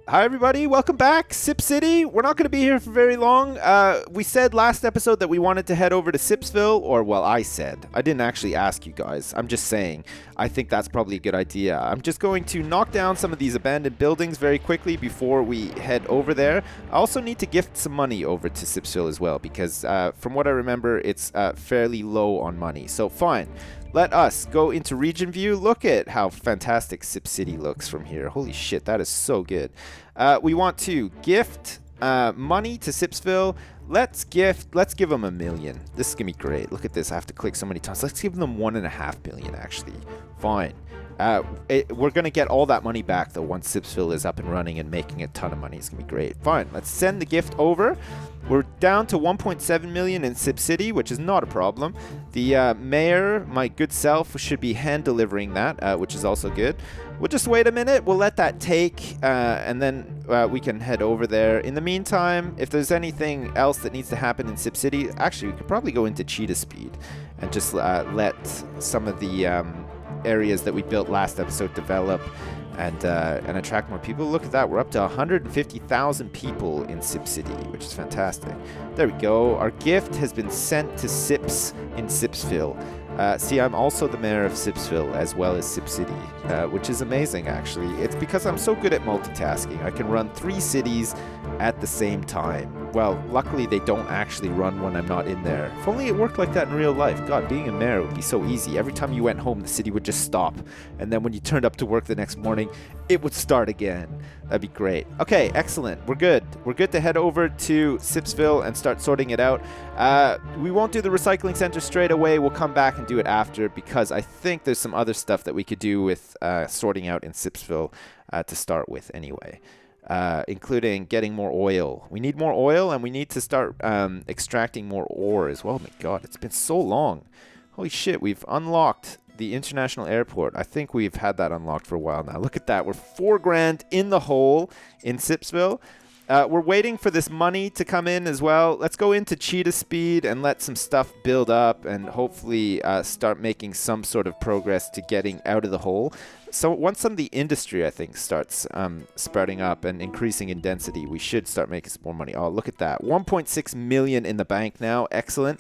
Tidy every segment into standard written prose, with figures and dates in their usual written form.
Hi everybody, welcome back. Sip City. We're not going to be here for very long. We said last episode that we wanted to head over to Sipsville, or well, I said. I didn't actually ask you guys. I'm just saying. I think that's probably a good idea. I'm just going to knock down some of these abandoned buildings very quickly before we head over there. I also need to gift some money over to Sipsville as well because from what I remember, it's fairly low on money. So fine. Let us go into region view. Look at how fantastic Sip City looks from here. Holy shit, that is so good. We want to gift money to Sipsville. Let's give them $1 million. This is gonna be great. Look at this. I have to click so many times. Let's give them $1.5 million actually. Fine. We're gonna get all that money back though once Sipsville is up and running and making a ton of money. It's gonna be great. Fine. Let's send the gift over. We're down to 1.7 million in Sip City, which is not a problem. The mayor, my good self, should be hand delivering that, which is also good. We'll just wait a minute. We'll let that take, and then we can head over there. In the meantime, if there's anything else that needs to happen in Sip City, actually, we could probably go into cheetah speed and just let some of the areas that we built last episode develop and attract more people. Look at that. We're up to 150,000 people in Sip City, which is fantastic. There we go. Our gift has been sent to Sips in Sipsville. See, I'm also the mayor of Sipsville as well as Sip City, which is amazing, actually. It's because I'm so good at multitasking. I can run 3 cities at the same time. Well, luckily they don't actually run when I'm not in there. If only it worked like that in real life. God, being a mayor would be so easy. Every time you went home, the city would just stop. And then when you turned up to work the next morning, it would start again. That'd be great. Okay, excellent. We're good. We're good to head over to Sipsville and start sorting it out. We won't do the recycling center straight away. We'll come back and do it after because I think there's some other stuff that we could do with sorting out in Sipsville to start with anyway. Including getting more oil. We need more oil and we need to start extracting more ore as well. Oh my god, it's been so long. Holy shit, we've unlocked the international airport. I think we've had that unlocked for a while now. Look at that. We're $4,000 in the hole in Sipsville. We're waiting for this money to come in as well. Let's go into cheetah speed and let some stuff build up and hopefully start making some sort of progress to getting out of the hole. So once some of the industry, I think, starts sprouting up and increasing in density, we should start making some more money. Oh, look at that. 1.6 million in the bank now. Excellent.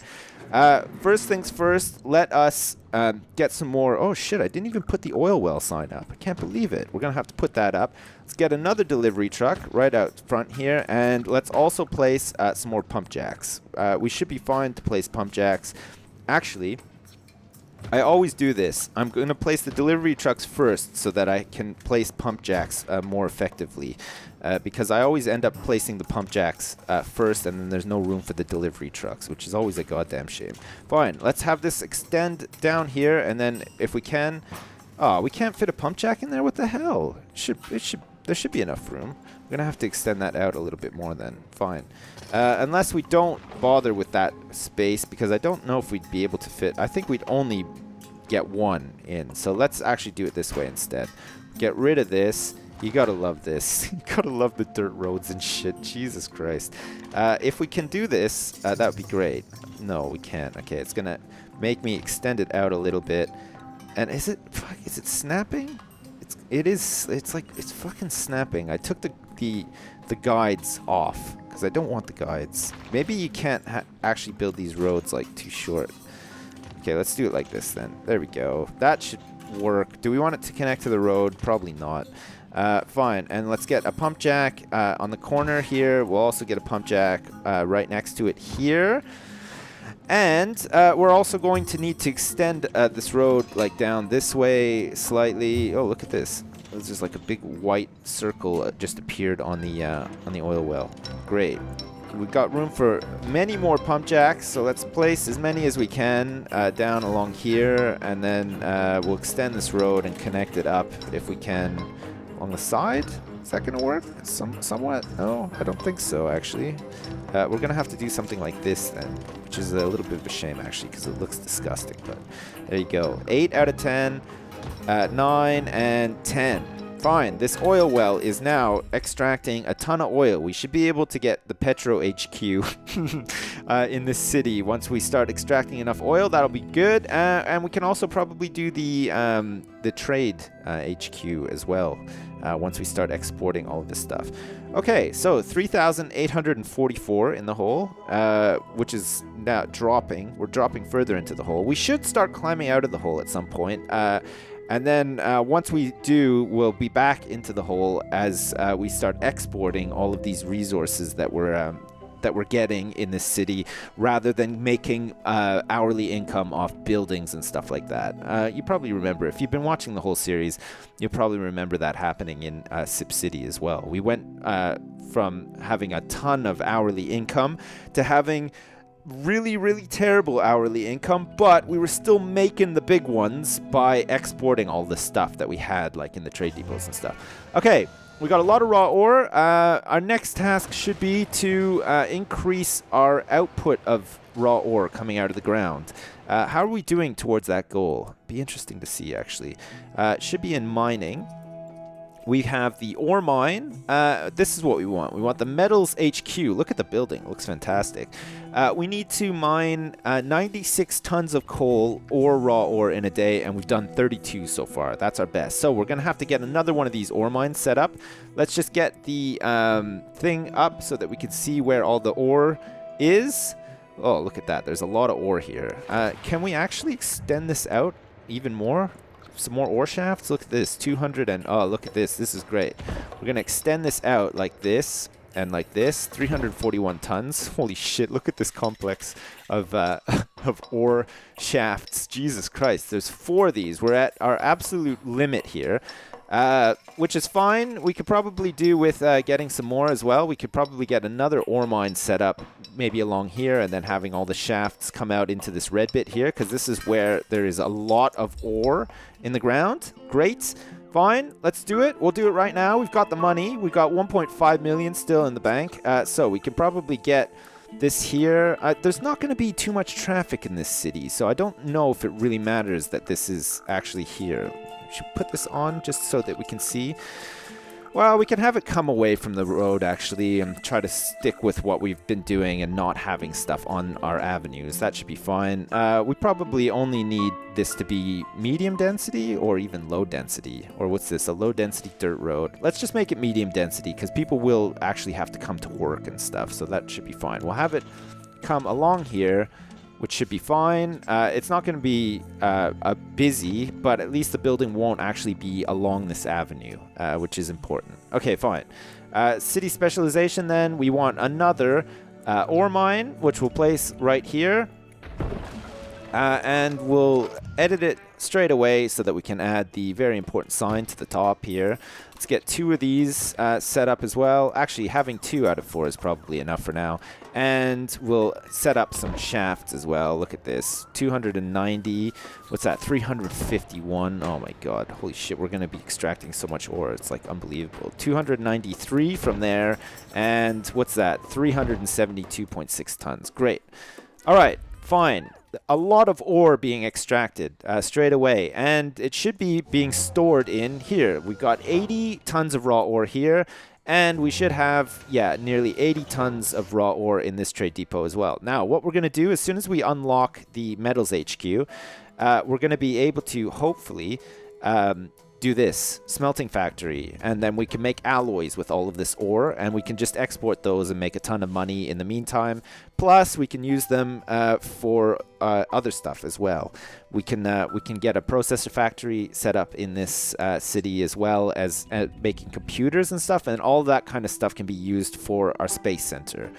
First things first, let us get some more. Oh, shit, I didn't even put the oil well sign up. I can't believe it. We're going to have to put that up. Let's get another delivery truck right out front here. And let's also place some more pump jacks. We should be fine to place pump jacks. Actually, I always do this. I'm going to place the delivery trucks first so that I can place pump jacks more effectively. Because I always end up placing the pump jacks first and then there's no room for the delivery trucks, which is always a goddamn shame. Fine, let's have this extend down here and then if we can... Oh, we can't fit a pump jack in there? What the hell? There should be enough room. We're going to have to extend that out a little bit more then. Fine. Unless we don't bother with that space, because I don't know if we'd be able to fit. I think we'd only get one in. So let's actually do it this way instead. Get rid of this. You got to love this. You got to love the dirt roads and shit. Jesus Christ. If we can do this, that would be great. No, we can't. Okay, it's going to make me extend it out a little bit. And is it snapping? It's fucking snapping. I took the guides off because I don't want the guides. Maybe you can't actually build these roads like too short. Okay, let's do it like this then. There we go. That should work. Do we want it to connect to the road? Probably not. Fine. And let's get a pump jack on the corner here. We'll also get a pump jack right next to it here. And we're also going to need to extend this road like down this way slightly. Oh, look at this. There's just like a big white circle just appeared on the oil well. Great. We've got room for many more pump jacks, so let's place as many as we can down along here, and then we'll extend this road and connect it up if we can on the side. Is that going to work? Somewhat? No, I don't think so, actually. We're going to have to do something like this then, which is a little bit of a shame, actually, because it looks disgusting. But there you go. 8 out of 10, 9, and 10. fine. This oil well is now extracting a ton of oil. We should be able to get the Petro HQ in this city. Once we start extracting enough oil, that'll be good. And we can also probably do the trade HQ as well once we start exporting all of this stuff. Okay, so 3,844 in the hole, which is now dropping. We're dropping further into the hole. We should start climbing out of the hole at some point. And then once we do, we'll be back into the hole as we start exporting all of these resources that we're getting in this city, rather than making hourly income off buildings and stuff like that. You probably remember, if you've been watching the whole series, you'll probably remember that happening in Sip City as well. We went from having a ton of hourly income to having really, really terrible hourly income, but we were still making the big ones by exporting all the stuff that we had, like in the trade depots and stuff. Okay, we got a lot of raw ore. Our next task should be to increase our output of raw ore coming out of the ground. How are we doing towards that goal? Be interesting to see, actually. It should be in mining. We have the ore mine. This is what we want. We want the metals HQ. Look at the building. It looks fantastic. We need to mine 96 tons of coal or raw ore in a day, and we've done 32 so far. That's our best. So we're going to have to get another one of these ore mines set up. Let's just get the thing up so that we can see where all the ore is. Oh, look at that. There's a lot of ore here. Can we actually extend this out even more? Some more ore shafts. Look at this, 200 and oh, look at this. This is great. We're gonna extend this out like this and like this. 341 tons. Holy shit! Look at this complex of of ore shafts. Jesus Christ! There's 4 of these. We're at our absolute limit here, which is fine. We could probably do with getting some more as well. We could probably get another ore mine set up, maybe along here, and then having all the shafts come out into this red bit here, because this is where there is a lot of ore in the ground. Great. Fine. Let's do it. We'll do it right now. We've got the money. We've got 1.5 million still in the bank. So we can probably get this here. There's not going to be too much traffic in this city, so I don't know if it really matters that this is actually here. We should put this on just so that we can see. Well, we can have it come away from the road, actually, and try to stick with what we've been doing and not having stuff on our avenues. That should be fine. We probably only need this to be medium density or even low density. Or what's this? A low density dirt road. Let's just make it medium density, because people will actually have to come to work and stuff, so that should be fine. We'll have it come along here, which should be fine. It's not going to be busy, but at least the building won't actually be along this avenue, which is important. Okay, fine. City specialization then. We want another ore mine, which we'll place right here. And we'll edit it straight away so that we can add the very important sign to the top here. Let's get 2 of these set up as well. Actually, having 2 out of 4 is probably enough for now. And we'll set up some shafts as well. Look at this. 290. What's that? 351. Oh my god. Holy shit. We're going to be extracting so much ore. It's like unbelievable. 293 from there. And what's that? 372.6 tons. Great. All right. Fine. A lot of ore being extracted straight away, and it should be being stored in here. We got 80 tons of raw ore here, and we should have, yeah, nearly 80 tons of raw ore in this trade depot as well. Now, what we're going to do, as soon as we unlock the metals HQ, we're going to be able to hopefully do this smelting factory, and then we can make alloys with all of this ore, and we can just export those and make a ton of money in the meantime. Plus, we can use them for other stuff as well. We can get a processor factory set up in this city, as well as making computers and stuff, and all that kind of stuff can be used for our space center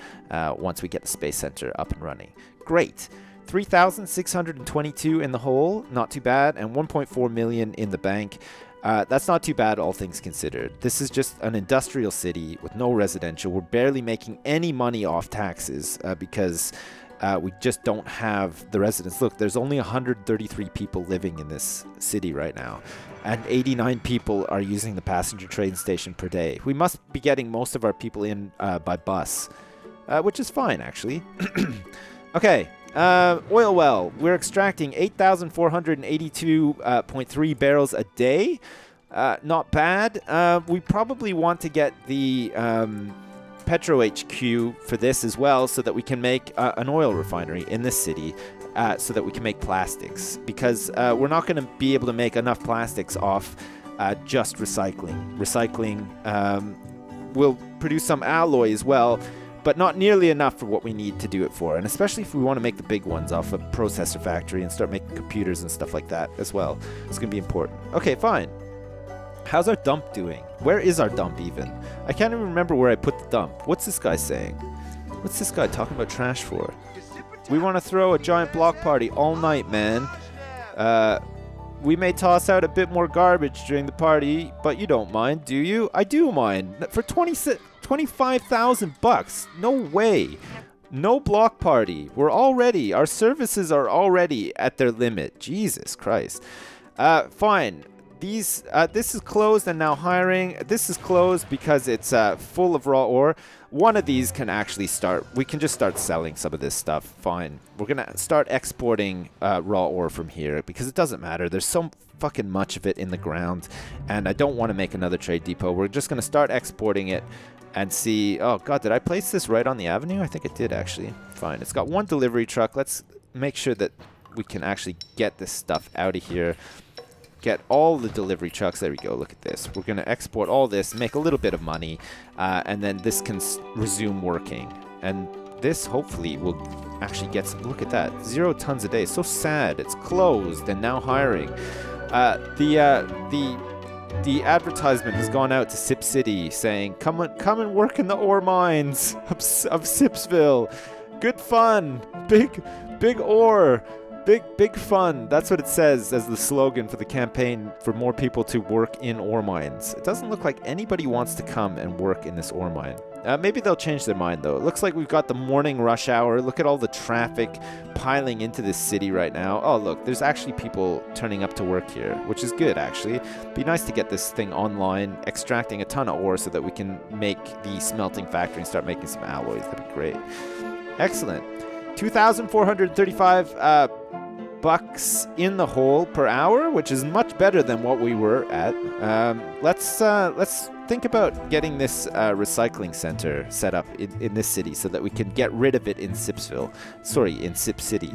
once we get the space center up and running. Great. 3,622 in the hole, not too bad, and 1.4 million in the bank. That's not too bad, all things considered. This is just an industrial city with no residential. We're barely making any money off taxes because we just don't have the residents. Look, there's only 133 people living in this city right now, and 89 people are using the passenger train station per day. We must be getting most of our people in by bus, which is fine, actually. Okay. Oil well. We're extracting 8,482.3 barrels a day. Not bad. We probably want to get the Petro HQ for this as well, so that we can make an oil refinery in this city, so that we can make plastics, because we're not going to be able to make enough plastics off just recycling. Recycling will produce some alloy as well, but not nearly enough for what we need to do it for, and especially if we want to make the big ones off a processor factory and start making computers and stuff like that as well. It's going to be important. Okay, fine. How's our dump doing? Where is our dump even? I can't even remember where I put the dump. What's this guy saying? What's this guy talking about trash for? We want to throw a giant block party all night, man. We may toss out a bit more garbage during the party, but you don't mind, do you? I do mind. For 25,000 bucks. No way. No block party. Our services are already at their limit. Jesus Christ. Fine. This is closed and now hiring. This is closed because it's full of raw ore. One of these can actually start. We can just start selling some of this stuff. Fine. We're going to start exporting raw ore from here because it doesn't matter. There's so fucking much of it in the ground, and I don't want to make another trade depot. We're just going to start exporting it and see. Oh, God, did I place this right on the avenue? I think it did, actually. Fine. It's got one delivery truck. Let's make sure that we can actually get this stuff out of here. Get all the delivery trucks. There we go. Look at this. We're going to export all this, make a little bit of money, and then this can resume working. And this hopefully will actually get some. Look at that. 0 tons a day. So sad. It's closed and now hiring. The advertisement has gone out to Sip City saying, come and work in the ore mines of Sipsville. Good fun. Big ore. Big fun. That's what it says as the slogan for the campaign for more people to work in ore mines. It doesn't look like anybody wants to come and work in this ore mine. Maybe they'll change their mind, though. It looks like we've got the morning rush hour. Look at all the traffic piling into this city right now. Oh, look, there's actually people turning up to work here, which is good, actually. Be nice to get this thing online, extracting a ton of ore so that we can make the smelting factory and start making some alloys. That'd be great. Excellent. 2,435 bucks in the hole per hour, which is much better than what we were at. Let's think about getting this recycling center set up in this city so that we can get rid of it in Sipsville. Sorry, in Sip City.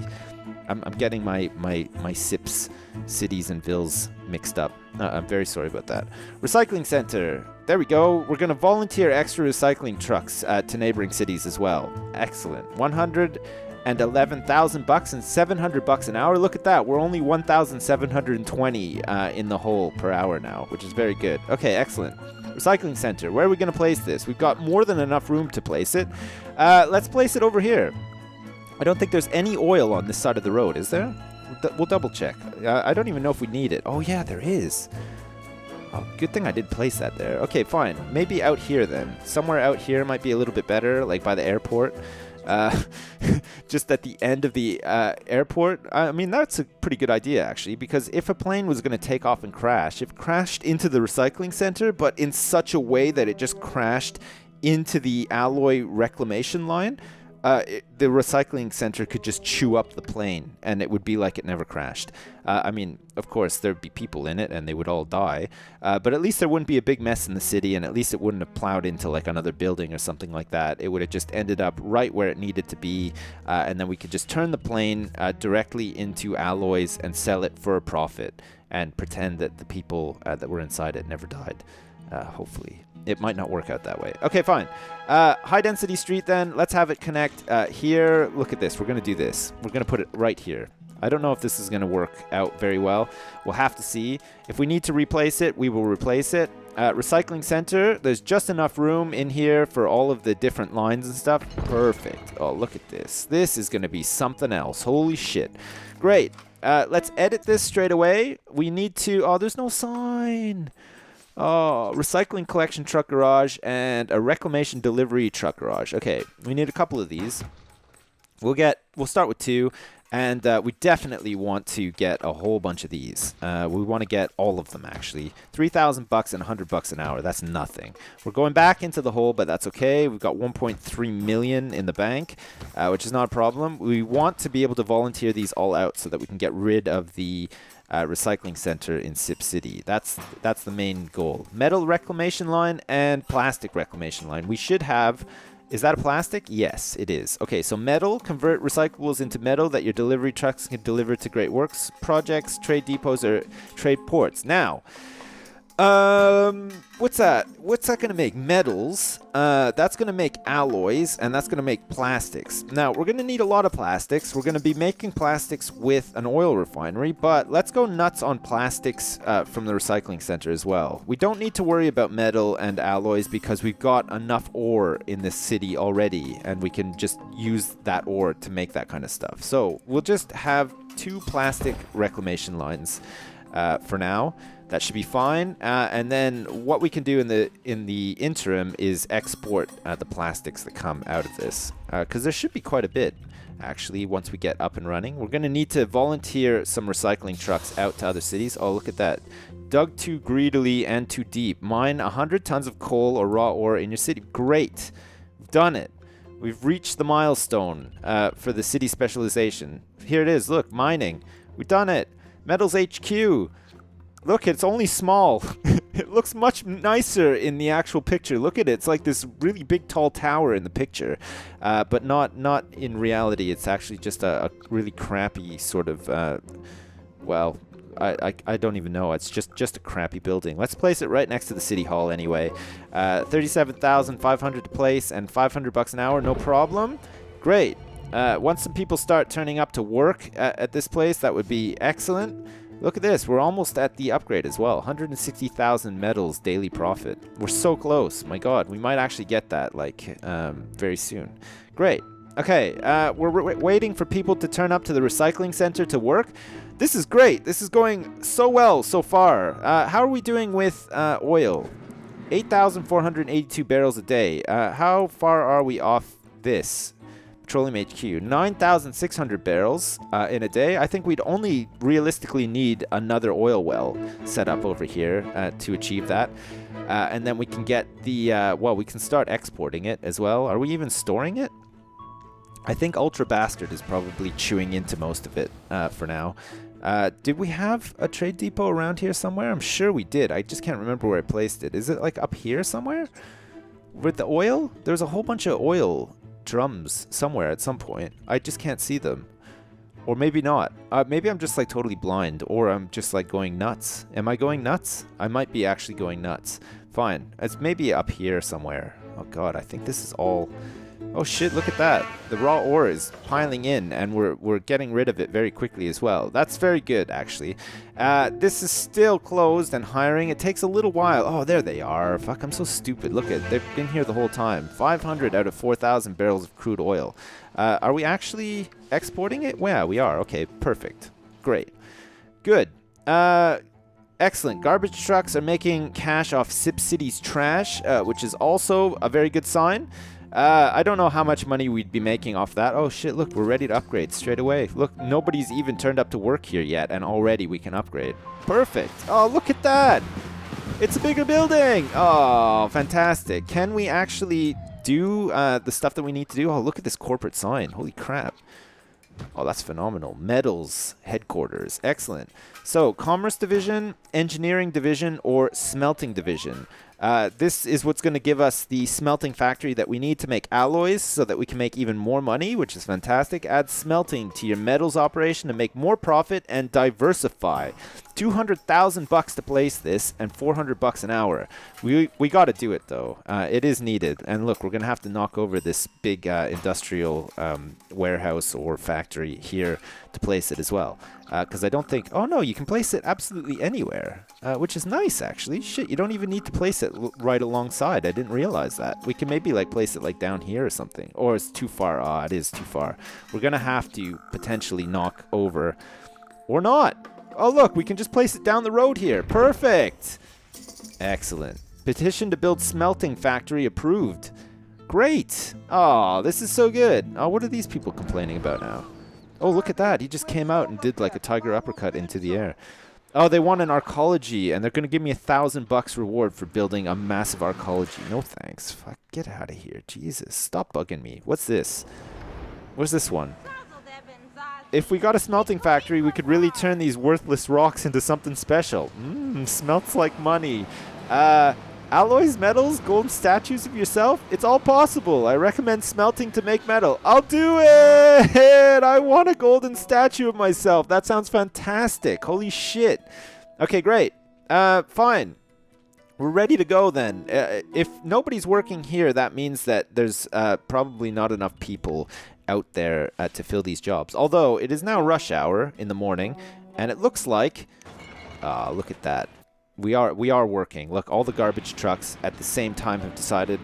I'm getting my Sips cities and villes mixed up. I'm very sorry about that. Recycling center. There we go. We're going to volunteer extra recycling trucks to neighboring cities as well. Excellent. 111,000 bucks and 700 bucks an hour. Look at that. We're only 1,720 in the hole per hour now, which is very good. Okay, excellent. Recycling center. Where are we going to place this? We've got more than enough room to place it. Let's place it over here. I don't think there's any oil on this side of the road, is there? We'll double check. I don't even know if we need it. Oh, yeah, there is. Oh, good thing I did place that there. Okay, fine. Maybe out here then. Somewhere out here might be a little bit better, like by the airport. Just at the end of the airport. I mean, that's a pretty good idea, actually, because if a plane was going to take off and crash, if it crashed into the recycling center, but in such a way that it just crashed into the alloy reclamation line, the recycling center could just chew up the plane and it would be like it never crashed. I mean, of course, there'd be people in it and they would all die, but at least there wouldn't be a big mess in the city, and at least it wouldn't have plowed into like another building or something like that. It would have just ended up right where it needed to be, and then we could just turn the plane directly into alloys and sell it for a profit and pretend that the people that were inside it never died. Hopefully. It might not work out that way. Okay, fine. High density street then. Let's have it connect here. Look at this. We're going to do this. We're going to put it right here. I don't know if this is going to work out very well. We'll have to see. If we need to replace it, we will replace it. Recycling center. There's just enough room in here for all of the different lines and stuff. Perfect. Oh, look at this. This is going to be something else. Holy shit. Great. Let's edit this straight away. We need to... Oh, there's no sign. Oh, recycling collection truck garage and a reclamation delivery truck garage. Okay, we need a couple of these. We'll start with 2, and we definitely want to get a whole bunch of these. We want to get all of them, actually. 3,000 bucks and 100 bucks an hour. That's nothing. We're going back into the hole, but that's okay. We've got 1.3 million in the bank, which is not a problem. We want to be able to volunteer these all out so that we can get rid of the recycling center in Sip City. That's the main goal. Metal reclamation line and plastic reclamation line. We should have... Is that a plastic? Yes, it is. Okay, so metal, convert recyclables into metal that your delivery trucks can deliver to Great Works projects, trade depots, or trade ports. Now, what's that? What's that going to make? Metals. That's going to make alloys, and that's going to make plastics. Now, we're going to need a lot of plastics. We're going to be making plastics with an oil refinery, but let's go nuts on plastics from the recycling center as well. We don't need to worry about metal and alloys because we've got enough ore in this city already, and we can just use that ore to make that kind of stuff. So we'll just have 2 plastic reclamation lines for now. That should be fine. And then what we can do in the interim is export the plastics that come out of this, because there should be quite a bit actually once we get up and running. We're going to need to volunteer some recycling trucks out to other cities. Oh, look at that. Dug too greedily and too deep. Mine 100 tons of coal or raw ore in your city. Great. We've done it. We've reached the milestone for the city specialization. Here it is. Look, mining. We've done it. Metals HQ. Look, it's only small. It looks much nicer in the actual picture. Look at it. It's like this really big, tall tower in the picture. But not in reality. It's actually just a really crappy sort of... well, I don't even know. It's just a crappy building. Let's place it right next to the city hall anyway. 37,500 to place and $500 an hour. No problem. Great. Once some people start turning up to work at this place, that would be excellent. Look at this. We're almost at the upgrade as well. 160,000 metals daily profit. We're so close. My God, we might actually get that like very soon. Great. Okay, we're waiting for people to turn up to the recycling center to work. This is great. This is going so well so far. How are we doing with oil? 8,482 barrels a day. How far are we off this? Petroleum HQ, 9,600 barrels in a day. I think we'd only realistically need another oil well set up over here to achieve that. And then we can get the, well, we can start exporting it as well. Are we even storing it? I think Ultra Bastard is probably chewing into most of it for now. Did we have a trade depot around here somewhere? I'm sure we did. I just can't remember where I placed it. Is it like up here somewhere? With the oil? There's a whole bunch of oil drums somewhere at some point. I just can't see them. Or maybe not. Maybe I'm just like totally blind, or I'm just like going nuts. Am I going nuts? I might be actually going nuts. Fine. It's maybe up here somewhere. Oh God, I think this is all... Oh shit, look at that. The raw ore is piling in, and we're getting rid of it very quickly as well. That's very good, actually. This is still closed and hiring. It takes a little while. Oh, there they are. Fuck, I'm so stupid. Look at, they've been here the whole time. 500 out of 4,000 barrels of crude oil. Are we actually exporting it? Yeah, we are. Okay, perfect. Great. Good. Excellent. Garbage trucks are making cash off Sip City's trash, which is also a very good sign. I don't know how much money we'd be making off that. Oh shit, look, we're ready to upgrade straight away. Look, nobody's even turned up to work here yet, and already we can upgrade. Perfect. Oh, look at that. It's a bigger building. Oh, fantastic. Can we actually do the stuff that we need to do? Oh, look at this corporate sign. Holy crap. Oh, that's phenomenal. Metals headquarters. Excellent. So, Commerce Division, Engineering Division, or Smelting Division. This is what's going to give us the smelting factory that we need to make alloys so that we can make even more money, which is fantastic. Add smelting to your metals operation to make more profit and diversify. $200,000 to place this and $400 an hour. We got to do it though. It is needed. And look, we're going to have to knock over this big industrial warehouse or factory here to place it as well. Because I don't think... Oh no, you can place it absolutely anywhere, which is nice actually. Shit, you don't even need to place it right alongside. I didn't realize that. We can maybe like place it like down here or something. Or it's too far. Ah, it is too far. We're going to have to potentially knock over... Or not. Oh look, we can just place it down the road here. Perfect. Excellent. Petition to build smelting factory approved. Great. Oh, this is so good. Oh, what are these people complaining about now? Oh, look at that. He just came out and did like a tiger uppercut into the air. Oh, they want an arcology, and they're going to give me $1,000 reward for building a massive arcology. No thanks. Fuck, get out of here. Jesus, stop bugging me. What's this? What's this one? if we got a smelting factory, we could really turn these worthless rocks into something special. Smelts like money. Alloys, metals, golden statues of yourself. It's all possible. I recommend smelting to make metal. I'll do it. I want a golden statue of myself. That sounds fantastic. Holy shit. Okay, great. Fine. We're ready to go then. If nobody's working here, that means that there's probably not enough people out there to fill these jobs. Although it is now rush hour in the morning, and it looks like, look at that. We are working. Look, all the garbage trucks at the same time have decided.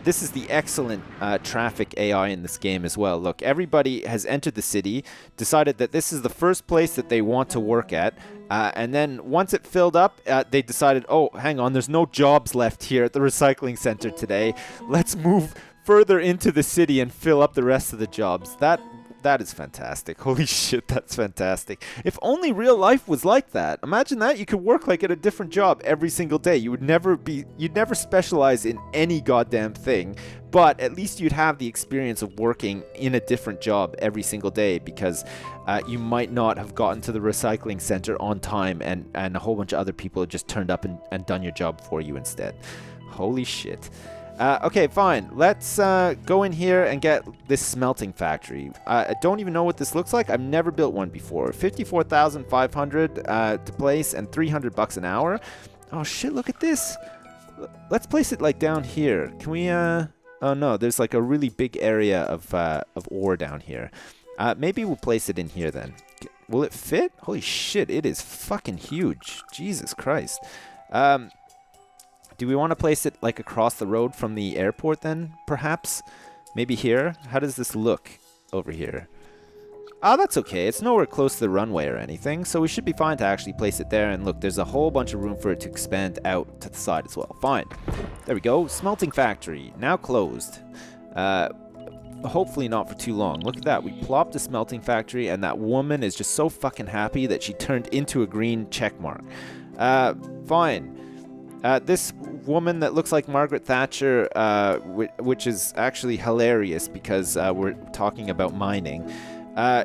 This is the excellent traffic AI in this game as well. Look, everybody has entered the city, decided that this is the first place that they want to work at, and then once it filled up, they decided, oh, hang on, there's no jobs left here at the recycling center today. Let's move further into the city and fill up the rest of the jobs. That is fantastic. Holy shit, that's fantastic. If only real life was like that. Imagine that. You could work like at a different job every single day. You'd never specialize in any goddamn thing, but at least you'd have the experience of working in a different job every single day, because you might not have gotten to the recycling center on time, and a whole bunch of other people have just turned up and done your job for you instead. Holy shit. Okay, fine. Let's go in here and get this smelting factory. I don't even know what this looks like. I've never built one before. 54,500 to place and $300 an hour. Oh shit, look at this. Let's place it like down here. Can we oh no, there's like a really big area of ore down here. Maybe we'll place it in here then. Will it fit? Holy shit, it is fucking huge. Jesus Christ. Do we want to place it like across the road from the airport then, perhaps? Maybe here? How does this look over here? Oh, that's okay. It's nowhere close to the runway or anything, so we should be fine to actually place it there. And look, there's a whole bunch of room for it to expand out to the side as well. Fine. There we go. Smelting factory. Now closed. Hopefully not for too long. Look at that. We plopped a smelting factory, and that woman is just so fucking happy that she turned into a green check mark. Fine. This woman that looks like Margaret Thatcher, which is actually hilarious because we're talking about mining,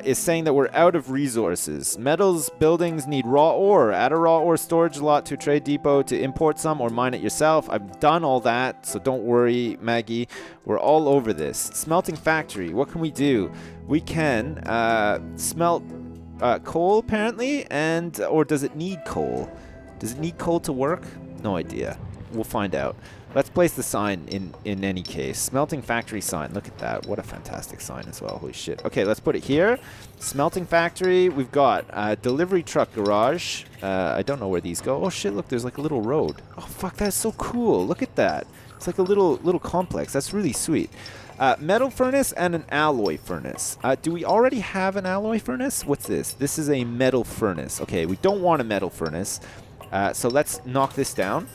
is saying that we're out of resources. Metals buildings need raw ore. Add a raw ore storage lot to a trade depot to import some or mine it yourself. I've done all that, so don't worry, Maggie. We're all over this. Smelting factory. What can we do? We can smelt coal, apparently, or does it need coal? Does it need coal to work? No idea. We'll find out. Let's place the sign in any case. Smelting factory sign. Look at that. What a fantastic sign as well. Holy shit. Okay, let's put it here. Smelting factory. We've got delivery truck garage. I don't know where these go. Oh shit, look, there's like a little road. Oh fuck, that's so cool. Look at that. It's like a little complex. That's really sweet. Metal furnace and an alloy furnace. Do we already have an alloy furnace? What's this? This is a metal furnace. Okay, we don't want a metal furnace. So let's knock this down.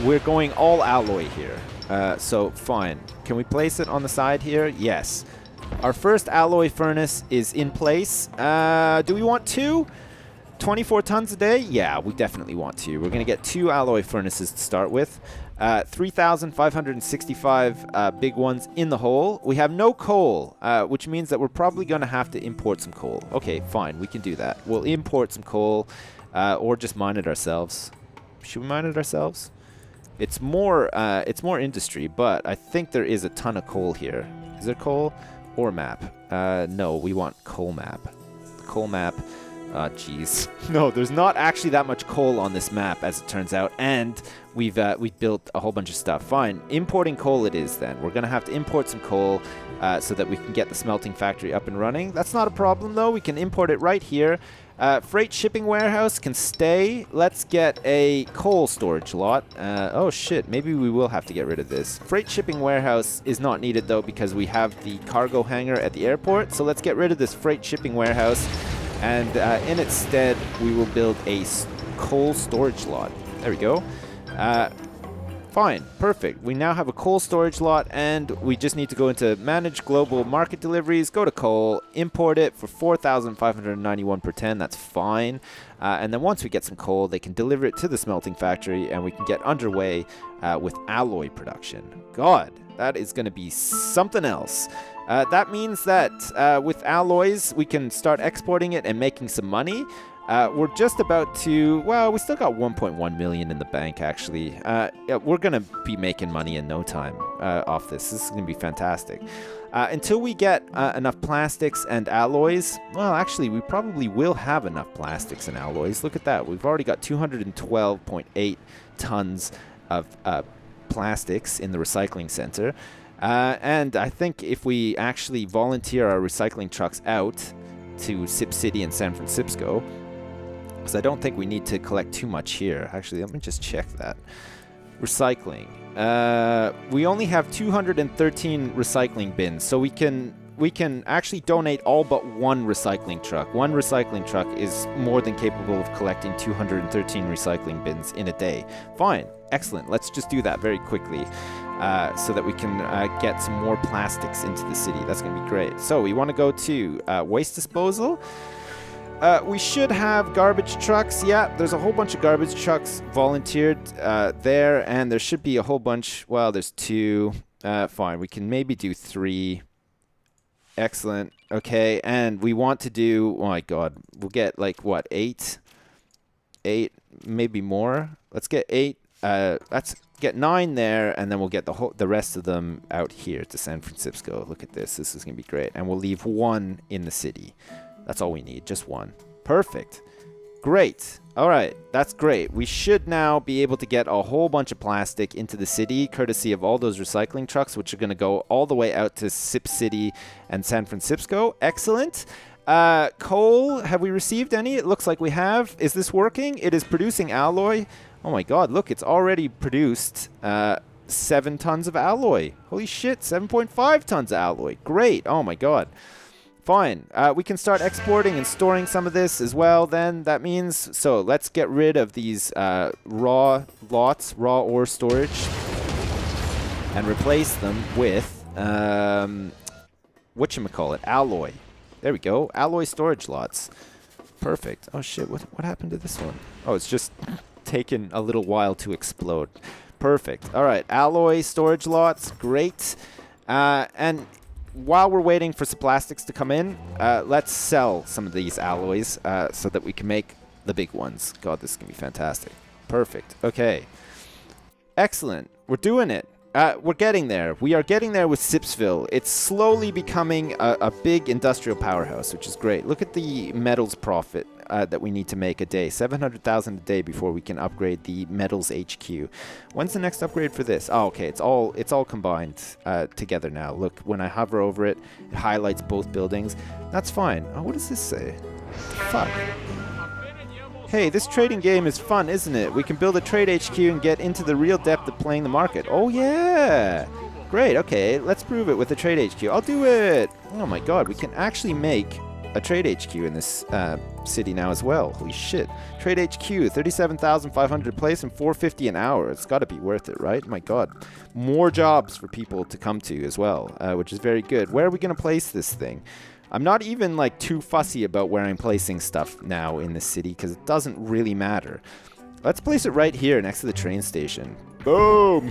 We're going all alloy here. So fine. Can we place it on the side here? Yes. Our first alloy furnace is in place. Do we want two? 24 tons a day? Yeah, we definitely want two. We're going to get two alloy furnaces to start with. 3,565 big ones in the hole. We have no coal, which means that we're probably going to have to import some coal. Okay, fine. We can do that. We'll import some coal. Or just mine it ourselves. Should we mine it ourselves? It's more industry, but I think there is a ton of coal here. Is there coal or map? No, we want coal map. Coal map. Jeez. No, there's not actually that much coal on this map, as it turns out, and we've built a whole bunch of stuff. Fine, importing coal it is then. We're gonna have to import some coal so that we can get the smelting factory up and running. That's not a problem though. We can import it right here. Freight shipping warehouse can stay. Let's get a coal storage lot. Oh shit, maybe we will have to get rid of this. Freight shipping warehouse is not needed though because we have the cargo hangar at the airport. So let's get rid of this freight shipping warehouse. And in its stead, we will build a coal storage lot. There we go. Fine, perfect. We now have a coal storage lot, and we just need to go into manage global market deliveries, go to coal, import it for 4,591 per 10. That's fine. And then once we get some coal, they can deliver it to the smelting factory, and we can get underway with alloy production. God, That is going to be something else. That means that with alloys, we can start exporting it and making some money. We're just about to, well, we still got 1.1 million in the bank, actually. We're going to be making money in no time off this. This is going to be fantastic. Until we get enough plastics and alloys, well, actually, we probably will have enough plastics and alloys. Look at that. We've already got 212.8 tons of plastics in the recycling center. And I think if we actually volunteer our recycling trucks out to Sip City and San Francisco, because I don't think we need to collect too much here. Actually, let me just check that. Recycling. We only have 213 recycling bins, so we can actually donate all but one recycling truck. One recycling truck is more than capable of collecting 213 recycling bins in a day. Fine. Excellent. Let's just do that very quickly so that we can get some more plastics into the city. That's going to be great. So we want to go to waste disposal. We should have garbage trucks. Yeah, there's a whole bunch of garbage trucks volunteered there, and there should be a whole bunch. Well, there's 2. Fine, we can maybe do 3. Excellent. Okay, and we want to do, oh my god, we'll get like, what, 8? 8, maybe more. Let's get 8. Let's get 9 there, and then we'll get the rest of them out here to San Francisco. Look at this. This is going to be great. And we'll leave 1 in the city. That's all we need. Just 1. Perfect. Great. All right. That's great. We should now be able to get a whole bunch of plastic into the city, courtesy of all those recycling trucks, which are going to go all the way out to Sip City and San Francisco. Excellent. Coal, have we received any? It looks like we have. Is this working? It is producing alloy. Oh my god, look, it's already produced 7 tons of alloy. Holy shit, 7.5 tons of alloy. Great. Oh my god. Fine. We can start exporting and storing some of this as well then. That means, so let's get rid of these raw ore storage, and replace them with, whatchamacallit, alloy. There we go. Alloy storage lots. Perfect. Oh shit, what happened to this one? Oh, it's just taken a little while to explode. Perfect. All right, alloy storage lots. Great. And while we're waiting for some plastics to come in, let's sell some of these alloys so that we can make the big ones. God, this is going to be fantastic. Perfect. Okay. Excellent. We're doing it. We're getting there. We are getting there with Sipsville. It's slowly becoming a big industrial powerhouse, which is great. Look at the metals profit that we need to make a day. 700,000 a day before we can upgrade the metals HQ. When's the next upgrade for this? Oh, okay. It's all combined together now. Look, when I hover over it, it highlights both buildings. That's fine. Oh, what does this say? Fuck. Hey, this trading game is fun, isn't it? We can build a trade HQ and get into the real depth of playing the market. Oh, yeah. Great. Okay, let's prove it with the trade HQ. I'll do it. Oh, my God. We can actually make a trade HQ in this city now as well. Holy shit. Trade HQ, 37,500 a place and 450 an hour. It's got to be worth it, right? My God. More jobs for people to come to as well, which is very good. Where are we going to place this thing? I'm not even like too fussy about where I'm placing stuff now in the city because it doesn't really matter. Let's place it right here next to the train station. Boom!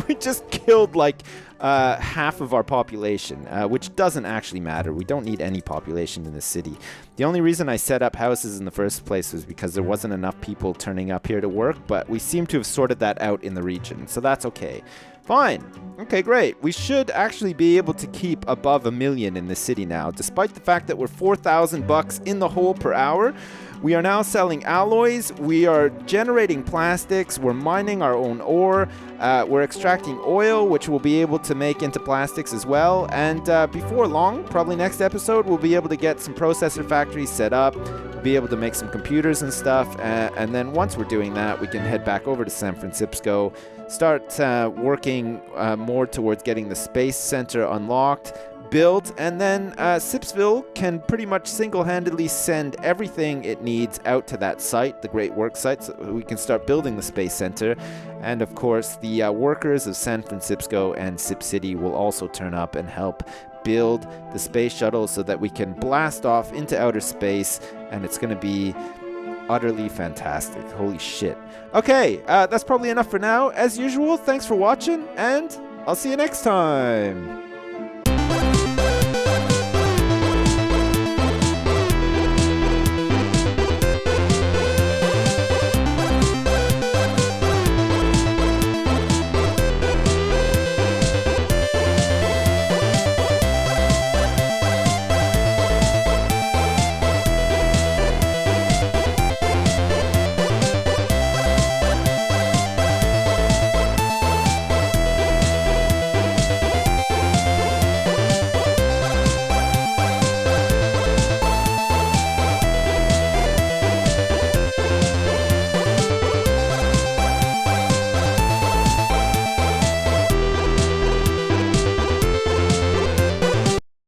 We just killed like half of our population, which doesn't actually matter. We don't need any population in the city. The only reason I set up houses in the first place was because there wasn't enough people turning up here to work, but we seem to have sorted that out in the region, so that's okay. Fine. Okay, great. We should actually be able to keep above 1 million in the city now, despite the fact that we're 4,000 bucks in the hole per hour. We are now selling alloys. We are generating plastics. We're mining our own ore. We're extracting oil, which we'll be able to make into plastics as well. And before long, probably next episode, we'll be able to get some processor factories set up. We'll be able to make some computers and stuff. And then once we're doing that, we can head back over to San Francisco, start working more towards getting the space center unlocked, built, and then Sipsville can pretty much single-handedly send everything it needs out to that site, the Great Work site, so we can start building the space center. And of course, the workers of San Francisco and Sip City will also turn up and help build the space shuttle so that we can blast off into outer space, and it's going to be utterly fantastic. Holy shit. Okay, that's probably enough for now. As usual, thanks for watching, and I'll see you next time.